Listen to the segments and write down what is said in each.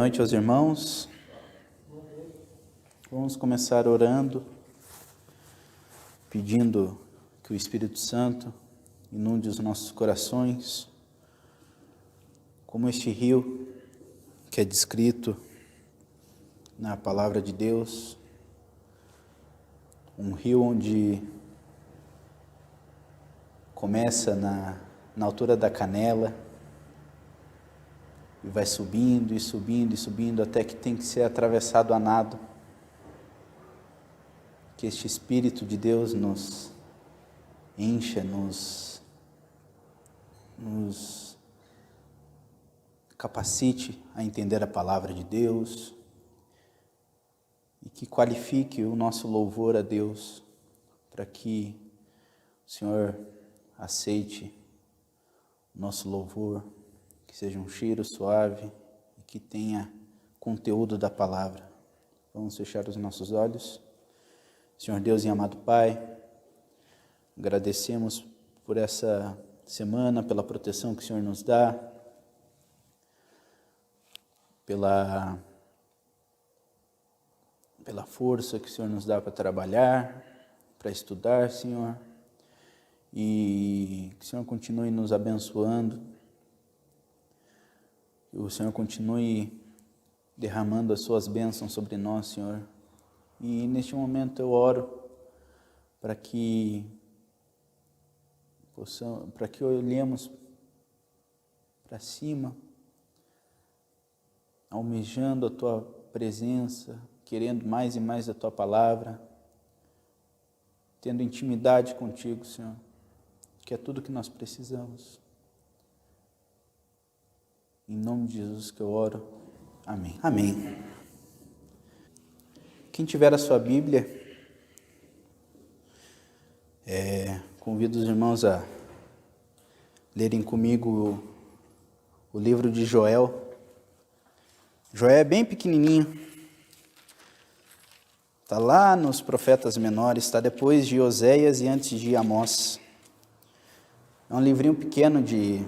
noite aos irmãos. Vamos começar orando, pedindo que o Espírito Santo inunde os nossos corações, como este rio que é descrito na palavra de Deus, um rio onde começa na altura da canela, e vai subindo e subindo e subindo até que tem que ser atravessado a nado. Que este Espírito de Deus nos encha, nos capacite a entender a palavra de Deus e que qualifique o nosso louvor a Deus para que o Senhor aceite o nosso louvor, que seja um cheiro suave e que tenha conteúdo da palavra. Vamos fechar os nossos olhos. Senhor Deus e amado Pai, agradecemos por essa semana, pela proteção que o Senhor nos dá, pela força que o Senhor nos dá para trabalhar, para estudar, Senhor, e que o Senhor continue nos abençoando, que o Senhor continue derramando as suas bênçãos sobre nós, Senhor. E neste momento eu oro para que olhemos para cima, almejando a Tua presença, querendo mais e mais da Tua palavra, tendo intimidade contigo, Senhor, que é tudo que nós precisamos. Em nome de Jesus que eu oro. Amém. Amém. Quem tiver a sua Bíblia, convido os irmãos a lerem comigo o livro de Joel. Joel é bem pequenininho. Está lá nos profetas menores, está depois de Oséias e antes de Amós. É um livrinho pequeno de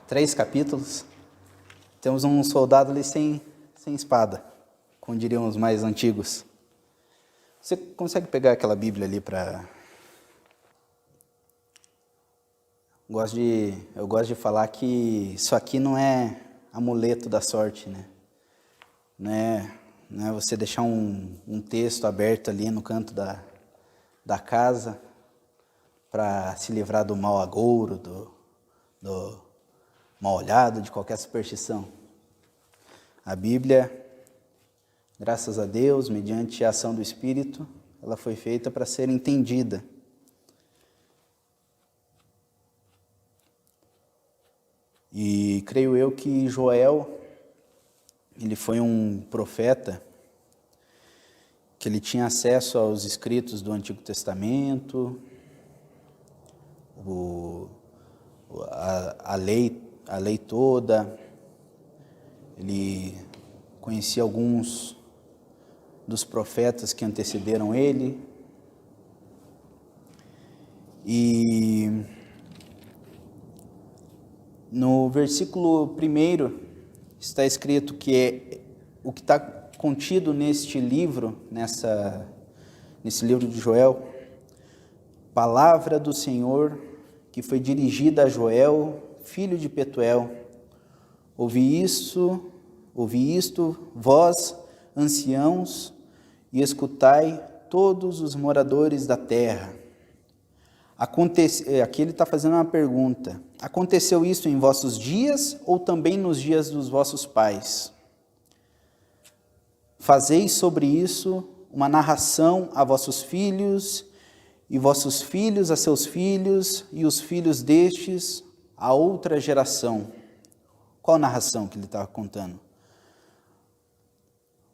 3 capítulos. Temos um soldado ali sem espada, como diriam os mais antigos. Você consegue pegar aquela Bíblia ali para... Eu gosto de falar que isso aqui não é amuleto da sorte, né? Não é você deixar um texto aberto ali no canto da casa para se livrar do mau agouro, do mal olhado, de qualquer superstição. A Bíblia, graças a Deus, mediante a ação do Espírito, ela foi feita para ser entendida. E creio eu que Joel, ele foi um profeta que ele tinha acesso aos escritos do Antigo Testamento, a lei toda. Ele conhecia alguns dos profetas que antecederam ele. E no versículo 1 está escrito que o que está contido neste livro, nesse livro de Joel, palavra do Senhor que foi dirigida a Joel, filho de Petuel. Ouvi isto, vós, anciãos, e escutai todos os moradores da terra. Aqui ele está fazendo uma pergunta. Aconteceu isso em vossos dias ou também nos dias dos vossos pais? Fazei sobre isso uma narração a vossos filhos, e vossos filhos a seus filhos, e os filhos destes a outra geração. Qual a narração que ele estava contando?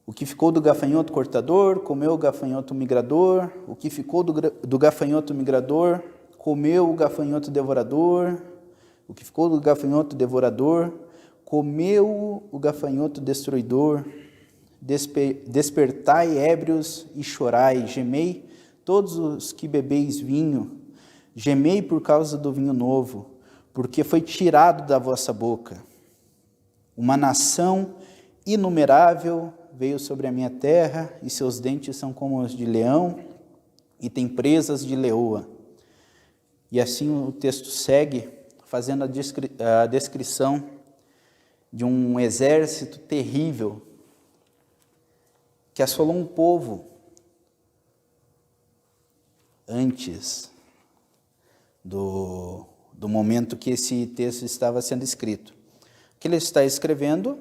O que ficou do gafanhoto cortador, comeu o gafanhoto migrador. O que ficou do gafanhoto migrador, comeu o gafanhoto devorador. O que ficou do gafanhoto devorador, comeu o gafanhoto destruidor. Despertai, ébrios, e chorai, gemei, todos os que bebeis vinho. Gemei por causa do vinho novo, porque foi tirado da vossa boca. Uma nação inumerável veio sobre a minha terra, e seus dentes são como os de leão, e tem presas de leoa. E assim o texto segue, fazendo a descrição de um exército terrível que assolou um povo antes do momento que esse texto estava sendo escrito. Que ele está escrevendo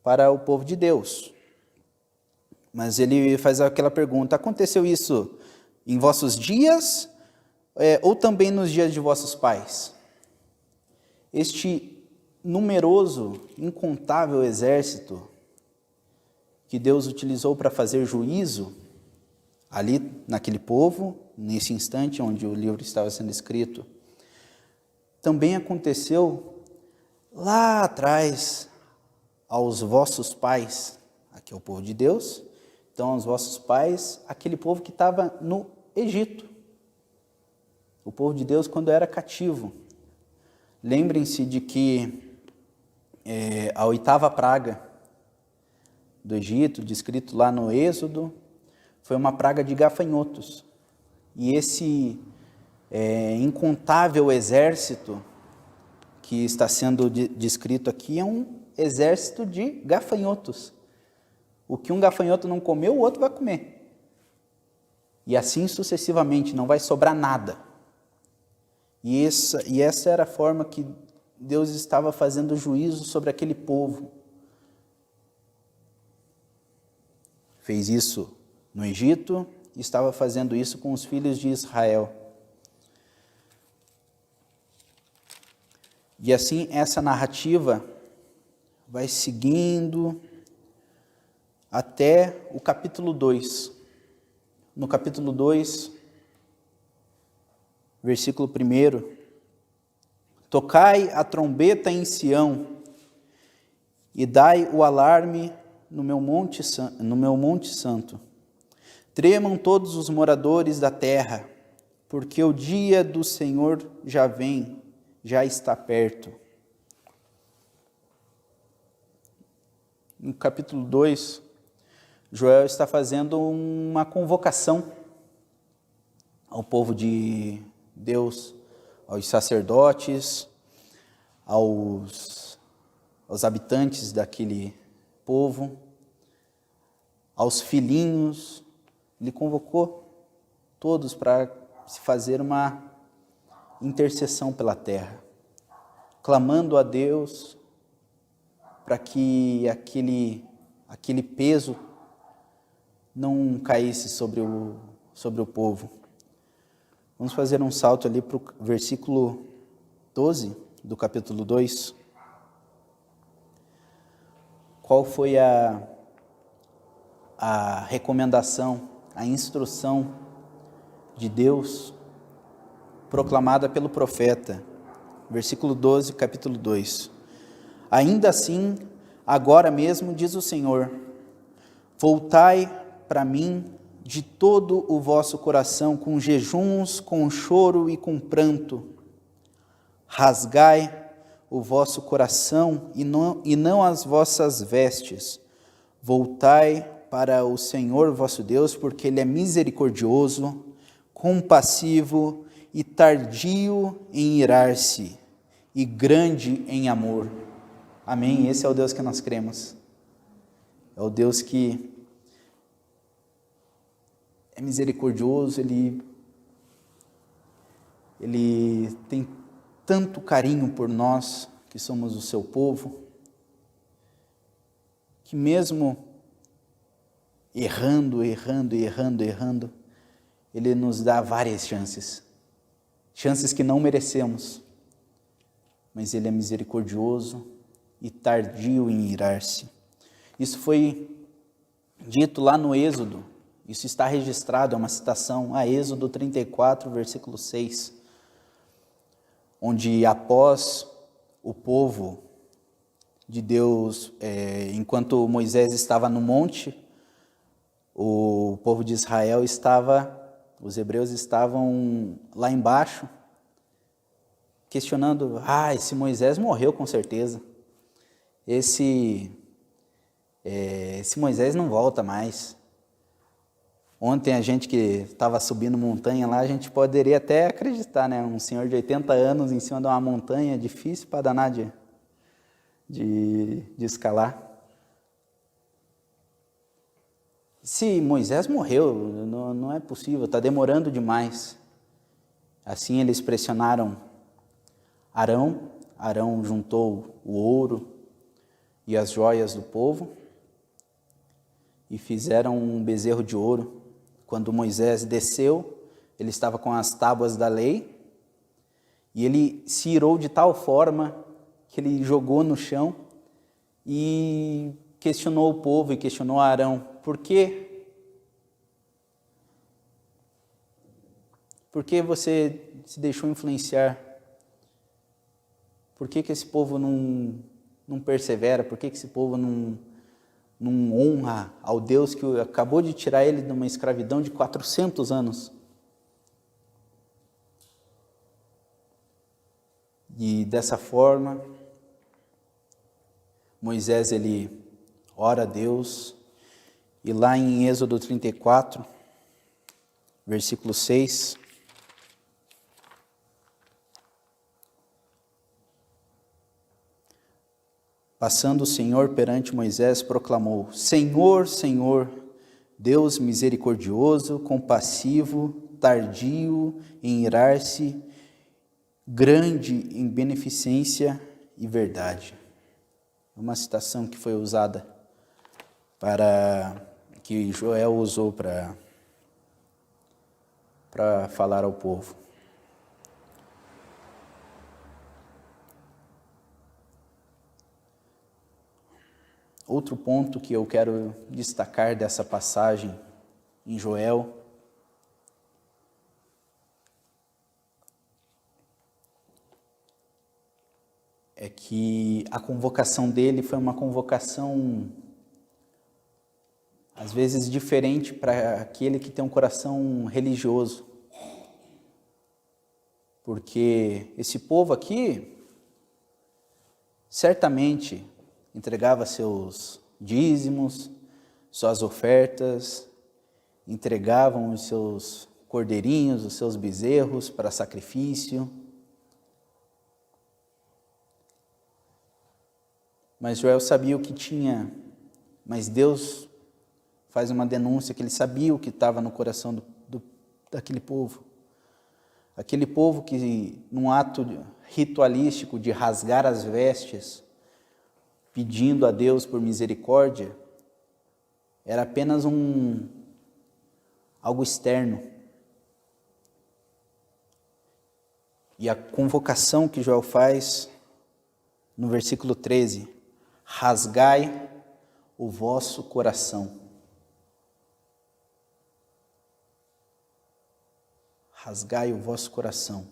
para o povo de Deus. Mas ele faz aquela pergunta: aconteceu isso em vossos dias ou também nos dias de vossos pais? Este numeroso, incontável exército que Deus utilizou para fazer juízo ali naquele povo, nesse instante onde o livro estava sendo escrito, também aconteceu lá atrás aos vossos pais. Aqui é o povo de Deus, então aos vossos pais, aquele povo que estava no Egito. O povo de Deus quando era cativo. Lembrem-se de que a 8ª praga do Egito, descrito lá no Êxodo, foi uma praga de gafanhotos. E esse incontável exército que está sendo descrito aqui é um exército de gafanhotos. O que um gafanhoto não comeu, o outro vai comer. E assim sucessivamente, não vai sobrar nada. E essa era a forma que Deus estava fazendo juízo sobre aquele povo. Fez isso no Egito e estava fazendo isso com os filhos de Israel. E assim essa narrativa vai seguindo até o capítulo 2. No capítulo 2, versículo 1: tocai a trombeta em Sião e dai o alarme no meu monte santo. Tremam todos os moradores da terra, porque o dia do Senhor já vem, já está perto. No capítulo 2, Joel está fazendo uma convocação ao povo de Deus, aos sacerdotes, aos habitantes daquele povo, aos filhinhos. Ele convocou todos para se fazer uma intercessão pela terra, clamando a Deus para que aquele peso não caísse sobre o povo. Vamos fazer um salto ali para o versículo 12 do capítulo 2. Qual foi a recomendação, a instrução de Deus proclamada pelo profeta? Versículo 12, capítulo 2. Ainda assim, agora mesmo, diz o Senhor, voltai para mim de todo o vosso coração, com jejuns, com choro e com pranto. Rasgai o vosso coração e não as vossas vestes. Voltai para o Senhor vosso Deus, porque Ele é misericordioso, compassivo e tardio em irar-se, e grande em amor. Amém? Esse é o Deus que nós cremos. É o Deus que é misericordioso, Ele tem tanto carinho por nós, que somos o seu povo, que mesmo errando, Ele nos dá várias chances que não merecemos, mas Ele é misericordioso e tardio em irar-se. Isso foi dito lá no Êxodo, isso está registrado, é uma citação a Êxodo 34, versículo 6, onde após o povo de Deus, enquanto Moisés estava no monte, o povo de Israel os hebreus estavam lá embaixo, questionando, esse Moisés morreu com certeza, esse esse Moisés não volta mais. Ontem a gente que estava subindo montanha lá, a gente poderia até acreditar, né? Um senhor de 80 anos em cima de uma montanha, difícil para danar de escalar. Se Moisés morreu, não é possível, está demorando demais. Assim eles pressionaram Arão. Arão juntou o ouro e as joias do povo e fizeram um bezerro de ouro. Quando Moisés desceu, ele estava com as tábuas da lei e ele se irou de tal forma que ele jogou no chão e questionou o povo e questionou Arão: por quê? Por que você se deixou influenciar? Por que esse povo não persevera? Por que esse povo não honra ao Deus que acabou de tirar ele de uma escravidão de 400 anos? E dessa forma, Moisés ele ora a Deus, e lá em Êxodo 34, versículo 6, passando o Senhor perante Moisés, proclamou: Senhor, Senhor, Deus misericordioso, compassivo, tardio em irar-se, grande em beneficência e verdade. Uma citação que foi usada que Joel usou para falar ao povo. Outro ponto que eu quero destacar dessa passagem em Joel é que a convocação dele foi uma convocação, às vezes, diferente para aquele que tem um coração religioso. Porque esse povo aqui, certamente, entregava seus dízimos, suas ofertas, entregavam os seus cordeirinhos, os seus bezerros para sacrifício. Mas Joel sabia o que tinha, mas Deus faz uma denúncia que ele sabia o que estava no coração daquele povo. Aquele povo que, num ato ritualístico de rasgar as vestes, pedindo a Deus por misericórdia, era apenas algo externo. E a convocação que Joel faz no versículo 13: rasgai o vosso coração. Rasgai o vosso coração.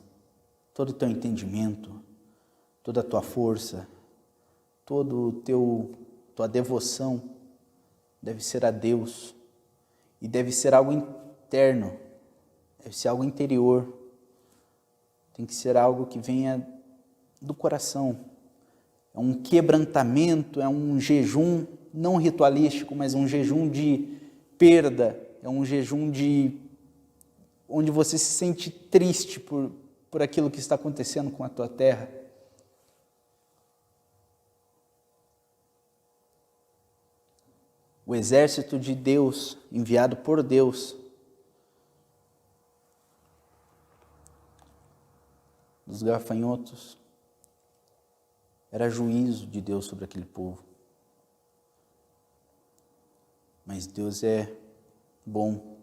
Todo o teu entendimento, toda a tua força, toda tua devoção deve ser a Deus. E deve ser algo interno, deve ser algo interior. Tem que ser algo que venha do coração. É um quebrantamento, é um jejum não ritualístico, mas um jejum de perda, é um jejum onde você se sente triste por aquilo que está acontecendo com a tua terra. O exército de Deus, enviado por Deus, dos gafanhotos, era juízo de Deus sobre aquele povo. Mas Deus é bom.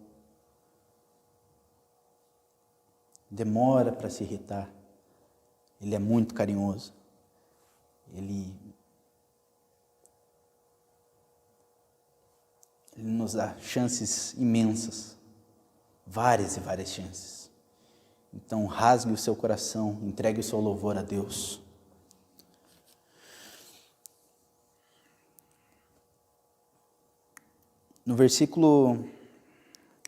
Demora para se irritar. Ele é muito carinhoso. Ele nos dá chances imensas. Várias e várias chances. Então rasgue o seu coração, entregue o seu louvor a Deus. No versículo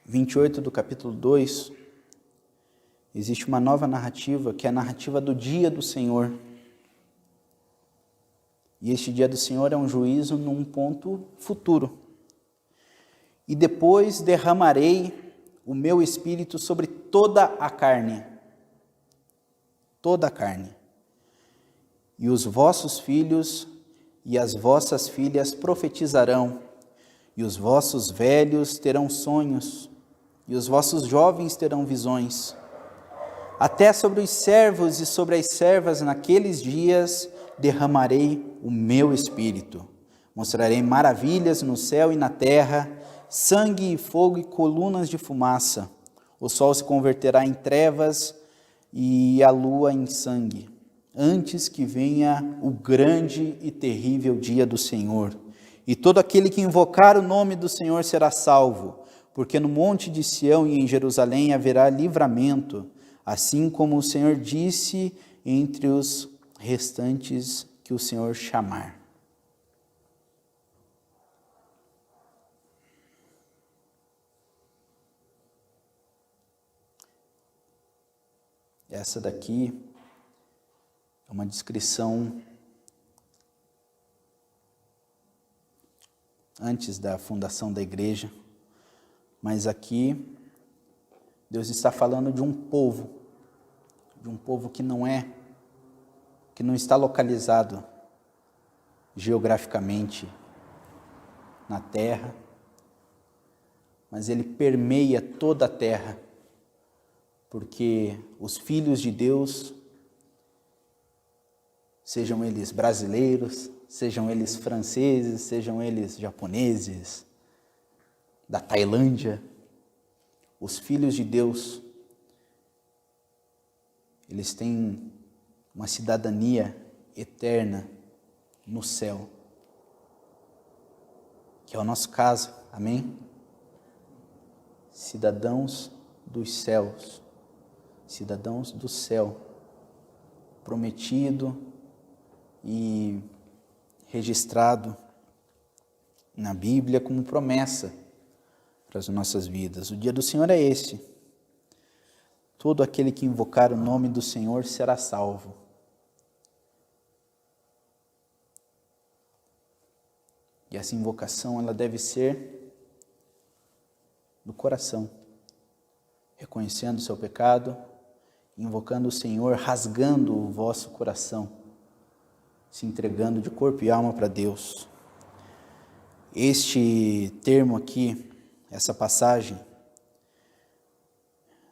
28 do capítulo 2, existe uma nova narrativa, que é a narrativa do dia do Senhor. E este dia do Senhor é um juízo num ponto futuro. E depois derramarei o meu espírito sobre toda a carne. Toda a carne. E os vossos filhos e as vossas filhas profetizarão, e os vossos velhos terão sonhos, e os vossos jovens terão visões. Até sobre os servos e sobre as servas naqueles dias derramarei o meu espírito. Mostrarei maravilhas no céu e na terra, sangue e fogo e colunas de fumaça. O sol se converterá em trevas e a lua em sangue, antes que venha o grande e terrível dia do Senhor. E todo aquele que invocar o nome do Senhor será salvo, porque no monte de Sião e em Jerusalém haverá livramento, assim como o Senhor disse entre os restantes que o Senhor chamar. Essa daqui é uma descrição antes da fundação da igreja, mas aqui Deus está falando de um povo que não está localizado geograficamente na terra, mas ele permeia toda a terra, porque os filhos de Deus, sejam eles brasileiros, sejam eles franceses, sejam eles japoneses, da Tailândia, os filhos de Deus, eles têm uma cidadania eterna no céu, que é o nosso caso, amém? Cidadãos dos céus, cidadãos do céu, prometido e registrado na Bíblia como promessa para as nossas vidas. O dia do Senhor é esse. Todo aquele que invocar o nome do Senhor será salvo. E essa invocação, ela deve ser do coração, reconhecendo o seu pecado, invocando o Senhor, rasgando o vosso coração, se entregando de corpo e alma para Deus. Este termo aqui, essa passagem,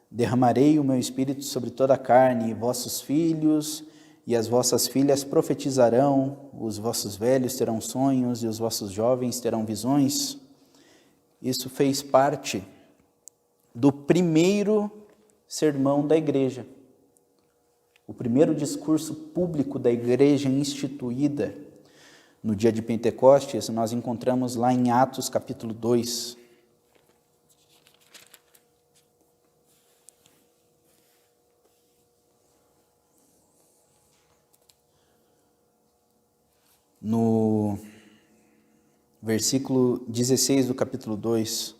derramarei o meu espírito sobre toda a carne, e vossos filhos e as vossas filhas profetizarão, os vossos velhos terão sonhos e os vossos jovens terão visões. Isso fez parte do primeiro sermão da igreja, o primeiro discurso público da igreja instituída no dia de Pentecostes. Nós encontramos lá em Atos capítulo 2. No versículo 16 do capítulo 2,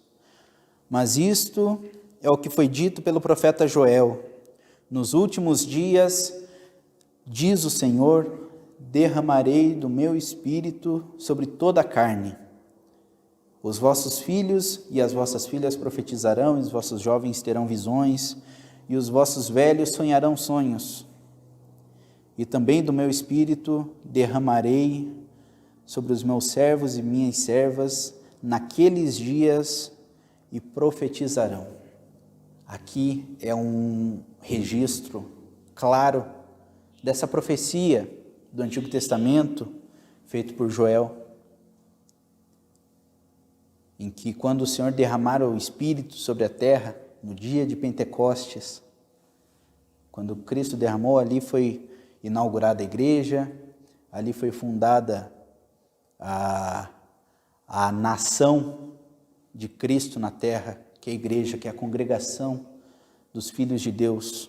mas isto é o que foi dito pelo profeta Joel: nos últimos dias, diz o Senhor, derramarei do meu espírito sobre toda a carne. Os vossos filhos e as vossas filhas profetizarão, e os vossos jovens terão visões, e os vossos velhos sonharão sonhos. E também do meu espírito derramarei sobre os meus servos e minhas servas naqueles dias, e profetizarão. Aqui é um registro claro dessa profecia do Antigo Testamento, feito por Joel, em que quando o Senhor derramar o Espírito sobre a terra, no dia de Pentecostes, quando Cristo derramou, ali foi inaugurada a igreja, ali foi fundada a nação de Cristo na terra, que é a igreja, que é a congregação dos filhos de Deus.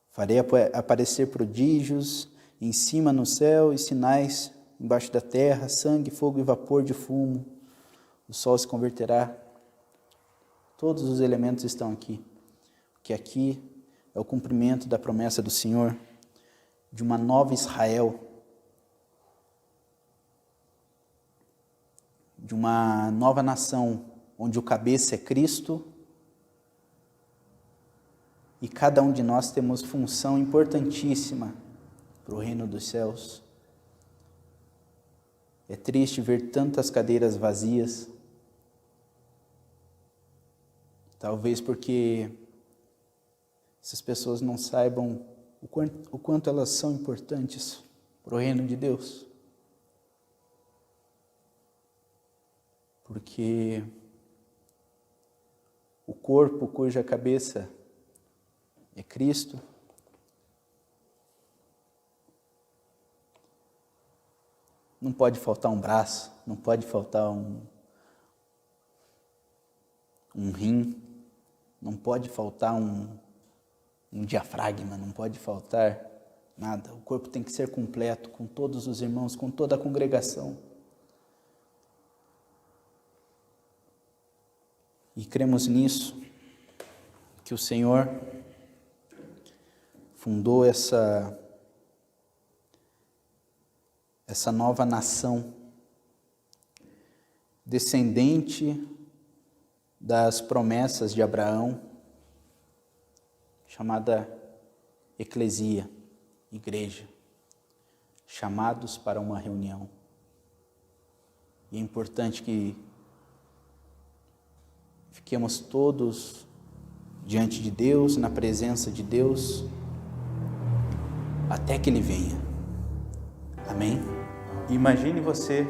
Farei aparecer prodígios em cima no céu e sinais embaixo da terra, sangue, fogo e vapor de fumo. O sol se converterá. Todos os elementos estão aqui. porque aqui é o cumprimento da promessa do Senhor de uma nova Israel, de uma nova nação, onde o cabeça é Cristo, e cada um de nós temos função importantíssima para o reino dos céus. É triste ver tantas cadeiras vazias, talvez porque essas pessoas não saibam o quanto elas são importantes para o reino de Deus. Porque o corpo cuja cabeça é Cristo, não pode faltar um braço, não pode faltar um rim, não pode faltar um diafragma, não pode faltar nada. O corpo tem que ser completo, com todos os irmãos, com toda a congregação. E cremos nisso, que o Senhor fundou essa nova nação, descendente das promessas de Abraão, chamada eclesia, igreja, chamados para uma reunião. E é importante que fiquemos todos diante de Deus, na presença de Deus, até que Ele venha. Amém? Imagine você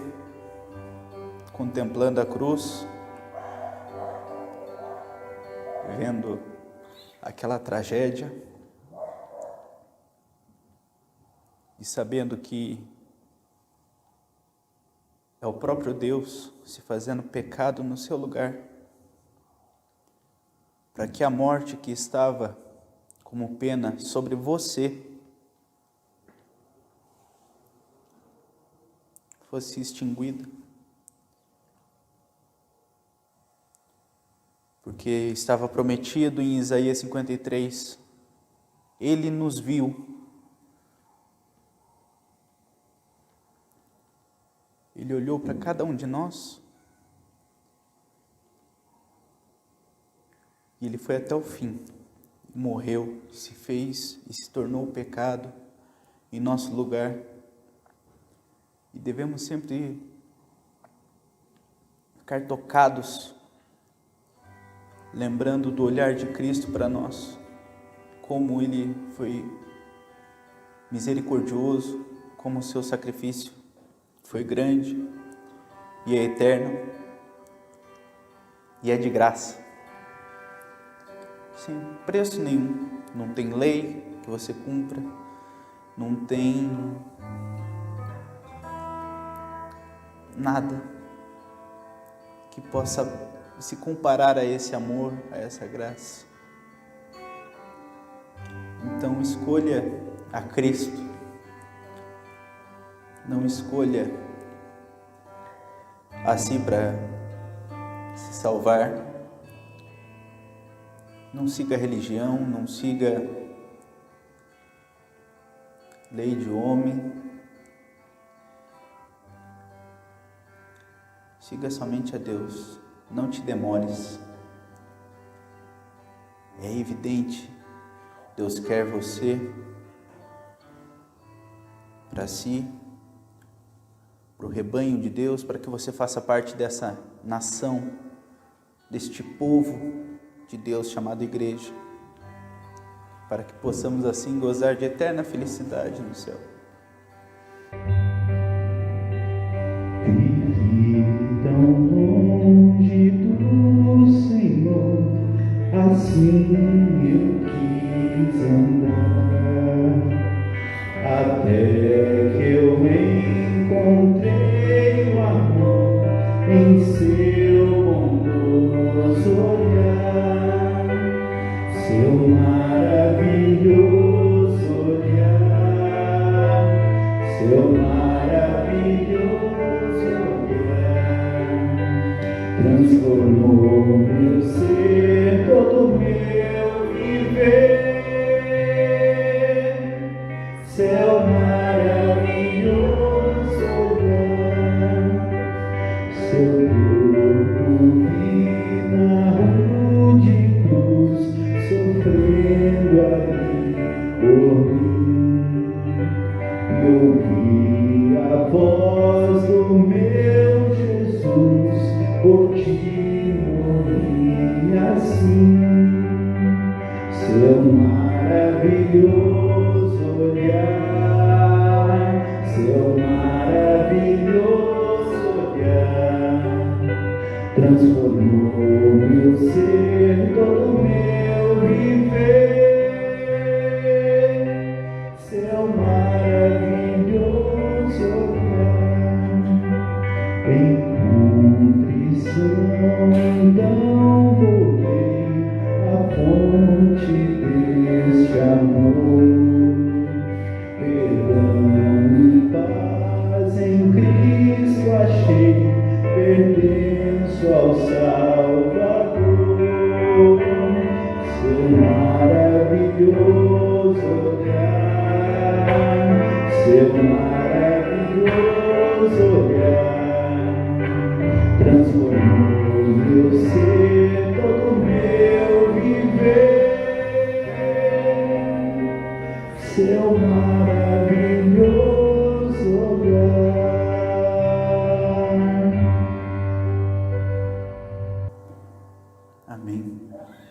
contemplando a cruz, vendo aquela tragédia e sabendo que é o próprio Deus se fazendo pecado no seu lugar, para que a morte que estava como pena sobre você fosse extinguida. Porque estava prometido em Isaías 53, Ele nos viu, Ele olhou para cada um de nós, e Ele foi até o fim, morreu, se fez e se tornou pecado em nosso lugar. E devemos sempre ficar tocados, lembrando do olhar de Cristo para nós, como Ele foi misericordioso, como o seu sacrifício foi grande e é eterno e é de graça, sem preço nenhum. Não tem lei que você cumpra, não tem nada que possa se comparar a esse amor, a essa graça. Então escolha a Cristo, não escolha a si para se salvar, não siga a religião, não siga lei de homem, siga somente a Deus, não te demores. É evidente, Deus quer você para si, para o rebanho de Deus, para que você faça parte dessa nação, deste povo de Deus chamado igreja, para que possamos assim gozar de eterna felicidade no céu. Tão longe do Senhor, assim eu quis andar, até que eu encontrei o amor em seu bondoso olhar, seu maravilhoso olhar, seu maravilhoso transformou meu ser, todo meu viver. seu maravilhoso olhar, seu maravilhoso olhar, transformou meu ser, todo meu viver, seu maravilhoso olhar. Em contrição, então voltei à fonte deste amor. Perdão e paz em Cristo achei, pertenço ao Salvador. Seu maravilhoso olhar, seu maravilhoso olhar, transformou meu ser, todo meu viver, seu maravilhoso